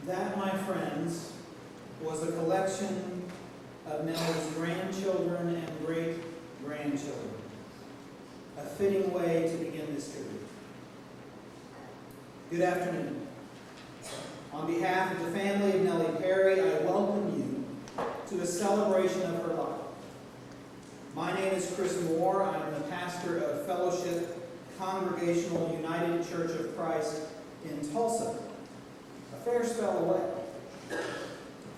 That, my friends, was a collection of Nellie's grandchildren and great-grandchildren. A fitting way to begin this tribute. Good afternoon. On behalf of the family of Nellie Perry, I welcome you to a celebration of her life. My name is Chris Moore. I am the pastor of Fellowship Congregational United Church of Christ in Tulsa, a fair spell away.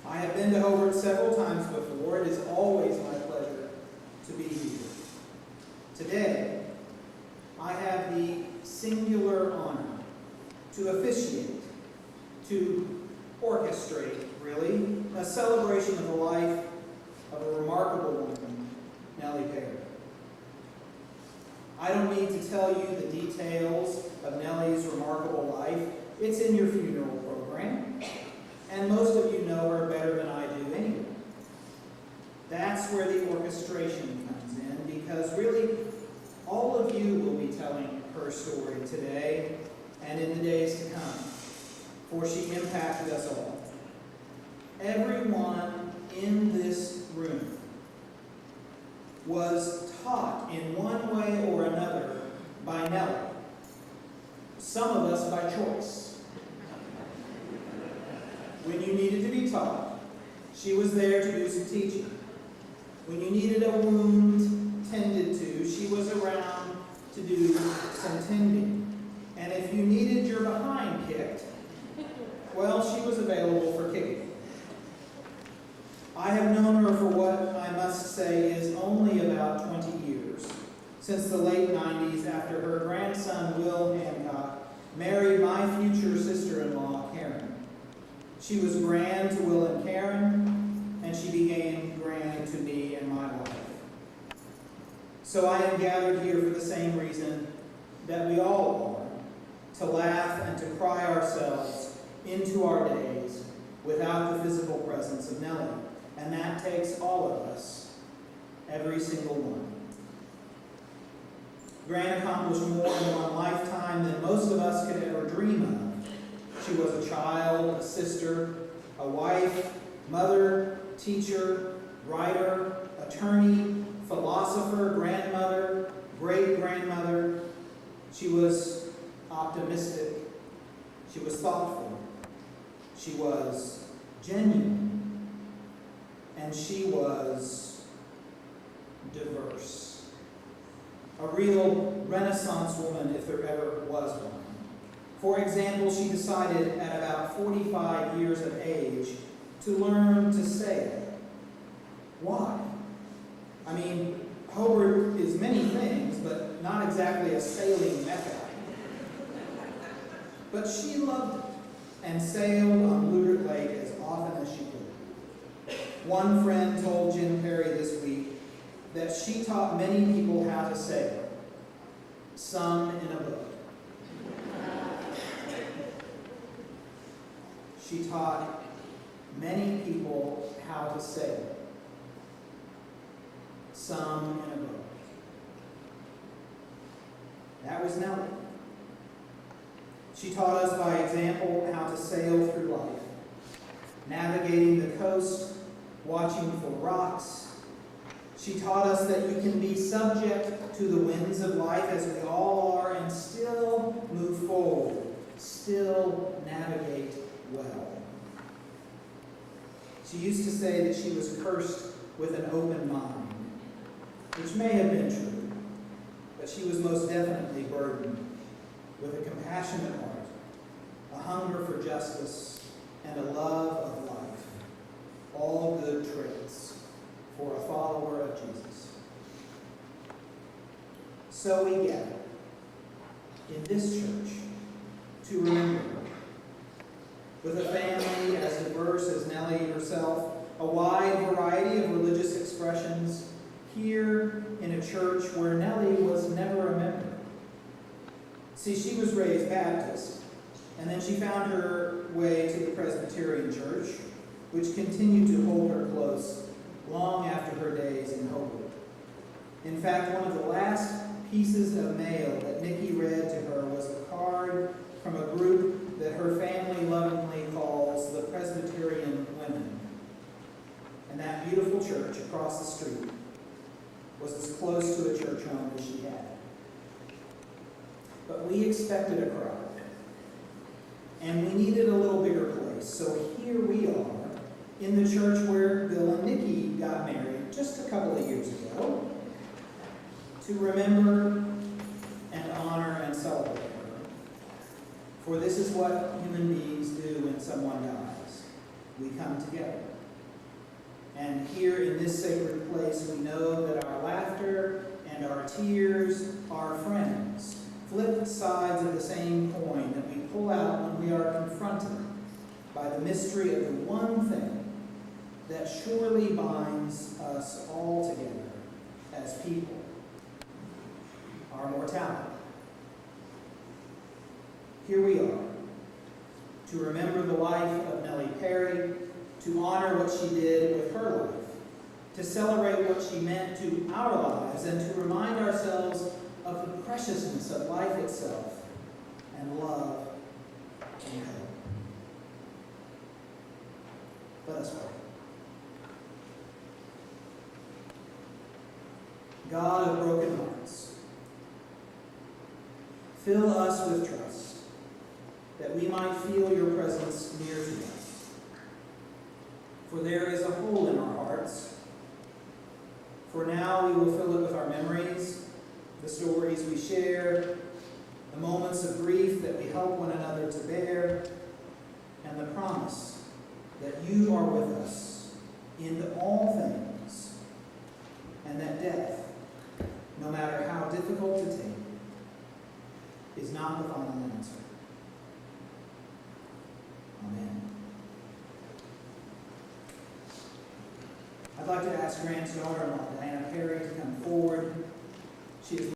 I have been to Hobart several times before. It is always my pleasure to be here. Today, I have the singular honor to officiate, to orchestrate, really, a celebration of the life of a remarkable woman, Nellie Perry. I don't need to tell you the details of Nellie's remarkable life. It's in your funeral program, and most of you know her better than I do anyway. That's where the orchestration comes in, because really, all of you will be telling her story today and in the days to come, for she impacted us all. Everyone in this room was taught in one way or another by Nellie. Some of us by choice. When you needed to be taught, she was there to do some teaching. When you needed a wound tended to, she was around to do some tending. And if you needed your behind kicked, well, she was available for kicking. I have known her for what I must say is only about 20 years, since the late 90s, after her grandson, Will Hancock, married my future sister-in-law, Karen. She was grand to Will and Karen, and she became grand to me and my wife. So I am gathered here for the same reason that we all are, to laugh and to cry ourselves into our days without the physical presence of Nellie. And that takes all of us, every single one. Gran accomplished more in one lifetime than most of us could ever dream of. She was a child, a sister, a wife, mother, teacher, writer, attorney, philosopher, grandmother, great-grandmother. She was optimistic. She was thoughtful. She was genuine. And she was diverse. A real Renaissance woman, if there ever was one. For example, she decided at about 45 years of age to learn to sail. Why? I mean, Hobart is many things, but not exactly a sailing mecca. But she loved it and sailed on Blue Ridge Lake as often as she could. One friend told Jim Perry this week that she taught many people how to sail, some in a book. She taught many people how to sail, some in a book. That was Nellie. She taught us by example how to sail through life, navigating the coast, watching for rocks. She taught us that you can be subject to the winds of life, as we all are, and still move forward, still navigate well. She used to say that she was cursed with an open mind, which may have been true, but she was most definitely burdened with a compassionate heart, a hunger for justice, and a love of life. All good traits for a follower of Jesus. So we gather in this church to remember her. With a family as diverse as Nellie herself, a wide variety of religious expressions, here in a church where Nellie was never a member. See, she was raised Baptist, and then she found her way to the Presbyterian Church, which continued to hold her close long after her days in Hobart. In fact, one of the last pieces of mail that Nikki read to her was a card from a group that her family lovingly calls the local church across the street was as close to a church home as she had. But we expected a crowd, and we needed a little bigger place. So here we are in the church where Bill and Nikki got married just a couple of years ago, to remember and honor and celebrate her. For this is what human beings do when someone dies. We come together. And here in this sacred place, we know that our laughter and our tears are friends, flip sides of the same coin that we pull out when we are confronted by the mystery of the one thing that surely binds us all together as people: our mortality. Here we are, to remember the life of Nellie Perry, to honor what she did with her life, to celebrate what she meant to our lives, and to remind ourselves of the preciousness of life itself, and love and hope. Let us pray. God of broken hearts, fill us with trust, that we might feel your presence near to us. For there is a hole in our hearts. For now we will fill it with our memories, the stories we share, the moments of grief that we help one another to bear, and the promise that you are with us in all things, and that death, no matter how difficult to take, is not the final answer. Amen. I'd like to ask Grant's daughter-in-law, Diana Perry, to come forward. She is